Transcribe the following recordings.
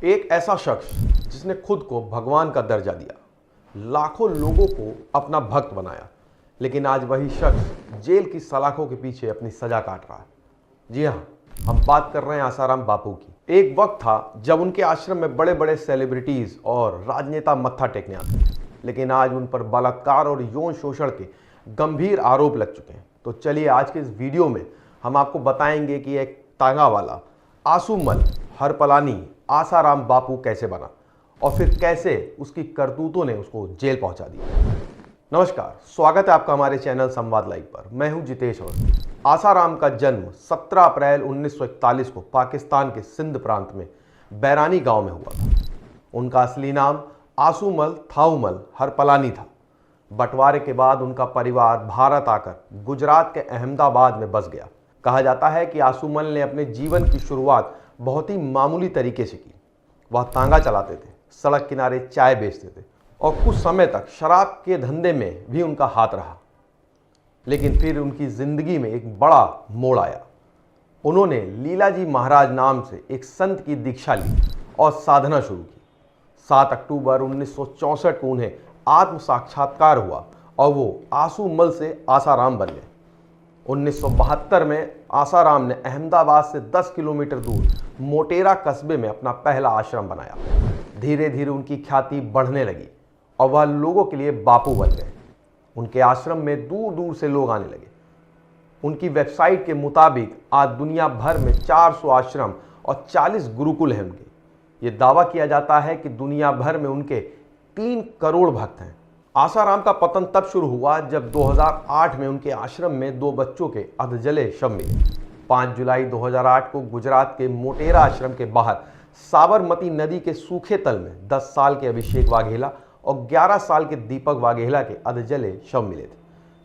एक ऐसा शख्स जिसने खुद को भगवान का दर्जा दिया, लाखों लोगों को अपना भक्त बनाया, लेकिन आज वही शख्स जेल की सलाखों के पीछे अपनी सजा काट रहा है। जी हाँ, हम बात कर रहे हैं आसाराम बापू की। एक वक्त था जब उनके आश्रम में बड़े बड़े सेलिब्रिटीज और राजनेता मत्था टेकने आते थे, लेकिन आज उन पर बलात्कार और यौन शोषण के गंभीर आरोप लग चुके हैं। तो चलिए आज के इस वीडियो में हम आपको बताएंगे कि एक तांगा वाला आसूमल हरपलानी आसाराम बापू कैसे बना और फिर कैसे उसकी करतूतों ने उसको जेल पहुंचा दिया। नमस्कार, स्वागत है आपका हमारे चैनल संवाद लाइव पर। मैं हूं जितेश अवस्थी। आसाराम का जन्म 17 अप्रैल 1941 को पाकिस्तान के सिंध प्रांत में बैरानी गांव में हुआ था। उनका असली नाम आसूमल थाउमल हरपलानी था। बंटवारे के बाद उनका परिवार भारत आकर गुजरात के अहमदाबाद में बस गया। कहा जाता है कि आसूमल ने अपने जीवन की शुरुआत बहुत ही मामूली तरीके से की। वह तांगा चलाते थे, सड़क किनारे चाय बेचते थे और कुछ समय तक शराब के धंधे में भी उनका हाथ रहा। लेकिन फिर उनकी जिंदगी में एक बड़ा मोड़ आया। उन्होंने लीलाजी महाराज नाम से एक संत की दीक्षा ली और साधना शुरू की। 7 अक्टूबर 1964 को उन्हें आत्म साक्षात्कार हुआ और वो आसूमल से आसाराम बन गए। 1972 में आसाराम ने अहमदाबाद से 10 किलोमीटर दूर मोटेरा कस्बे में अपना पहला आश्रम बनाया। धीरे धीरे उनकी ख्याति बढ़ने लगी और वह लोगों के लिए बापू बन गए। उनके आश्रम में दूर दूर से लोग आने लगे। उनकी वेबसाइट के मुताबिक आज दुनिया भर में 400 आश्रम और 40 गुरुकुल हैं उनके। ये दावा किया जाता है कि दुनिया भर में उनके 3 करोड़ भक्त हैं। आसाराम का पतन तब शुरू हुआ जब 2008 में उनके आश्रम में 2 बच्चों के अधजले शव मिले। 5 जुलाई 2008 को गुजरात के मोटेरा आश्रम के बाहर साबरमती नदी के सूखे तल में 10 साल के अभिषेक वाघेला और 11 साल के दीपक वाघेला के अधजले शव मिले थे।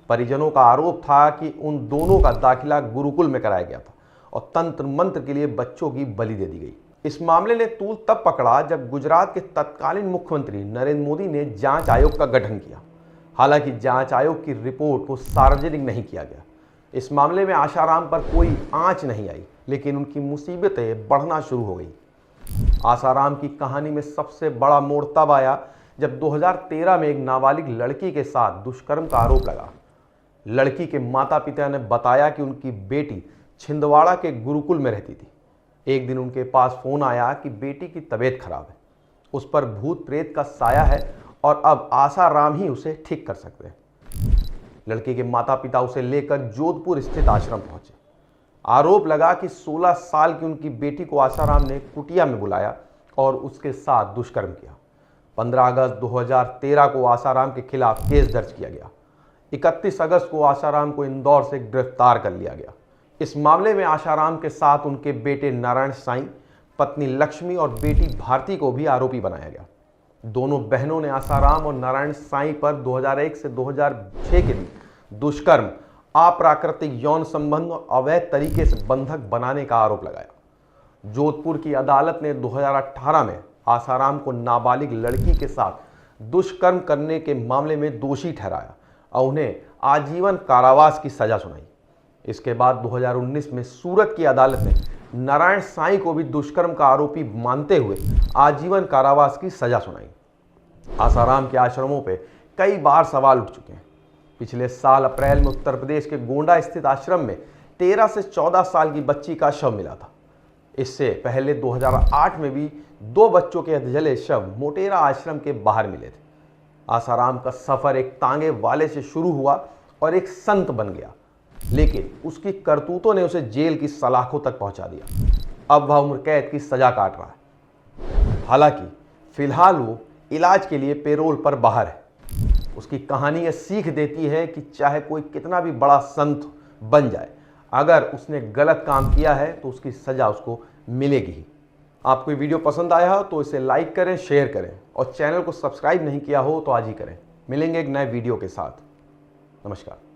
परिजनों का आरोप था कि उन दोनों का दाखिला गुरुकुल में कराया गया था और तंत्र मंत्र के लिए बच्चों की बलि दे दी गई। इस मामले ने तूल तब पकड़ा जब गुजरात के तत्कालीन मुख्यमंत्री नरेंद्र मोदी ने जांच आयोग का गठन किया। हालांकि जांच आयोग की रिपोर्ट को सार्वजनिक नहीं किया गया। इस मामले में आसाराम पर कोई आंच नहीं आई, लेकिन उनकी मुसीबतें बढ़ना शुरू हो गई। आसाराम की कहानी में सबसे बड़ा मोड़ तब आया जब 2013 में एक नाबालिग लड़की के साथ दुष्कर्म का आरोप लगा। लड़की के माता पिता ने बताया कि उनकी बेटी छिंदवाड़ा के गुरुकुल में रहती थी। एक दिन उनके पास फोन आया कि बेटी की तबीयत खराब है, उस पर भूत प्रेत का साया है और अब आसाराम ही उसे ठीक कर सकते हैं। लड़की के माता पिता उसे लेकर जोधपुर स्थित आश्रम पहुंचे। आरोप लगा कि 16 साल की उनकी बेटी को आसाराम ने कुटिया में बुलाया और उसके साथ दुष्कर्म किया। 15 अगस्त 2013 को आसाराम के खिलाफ केस दर्ज किया गया। 31 अगस्त को आसाराम को इंदौर से गिरफ्तार कर लिया गया। इस मामले में आसाराम के साथ उनके बेटे नारायण साईं, पत्नी लक्ष्मी और बेटी भारती को भी आरोपी बनाया गया। दोनों बहनों ने आसाराम और नारायण साईं पर 2001 से 2006 के बीच दुष्कर्म, अप्राकृतिक यौन संबंध और अवैध तरीके से बंधक बनाने का आरोप लगाया। जोधपुर की अदालत ने 2018 में आसाराम को नाबालिग लड़की के साथ दुष्कर्म करने के मामले में दोषी ठहराया और उन्हें आजीवन कारावास की सजा सुनाई। इसके बाद 2019 में सूरत की अदालत ने नारायण साईं को भी दुष्कर्म का आरोपी मानते हुए आजीवन कारावास की सजा सुनाई। आसाराम के आश्रमों पर कई बार सवाल उठ चुके हैं। पिछले साल अप्रैल में उत्तर प्रदेश के गोंडा स्थित आश्रम में 13 से 14 साल की बच्ची का शव मिला था। इससे पहले 2008 में भी 2 बच्चों के अधजले शव मोटेरा आश्रम के बाहर मिले थे। आसाराम का सफर एक तांगे वाले से शुरू हुआ और एक संत बन गया, लेकिन उसकी करतूतों ने उसे जेल की सलाखों तक पहुंचा दिया। अब वह उम्र कैद की सजा काट रहा है। हालांकि फिलहाल वो इलाज के लिए पेरोल पर बाहर है। उसकी कहानी यह सीख देती है कि चाहे कोई कितना भी बड़ा संत बन जाए, अगर उसने गलत काम किया है तो उसकी सजा उसको मिलेगी ही। आपको ये वीडियो पसंद आया हो तो इसे लाइक करें, शेयर करें और चैनल को सब्सक्राइब नहीं किया हो तो आज ही करें। मिलेंगे एक नए वीडियो के साथ। नमस्कार।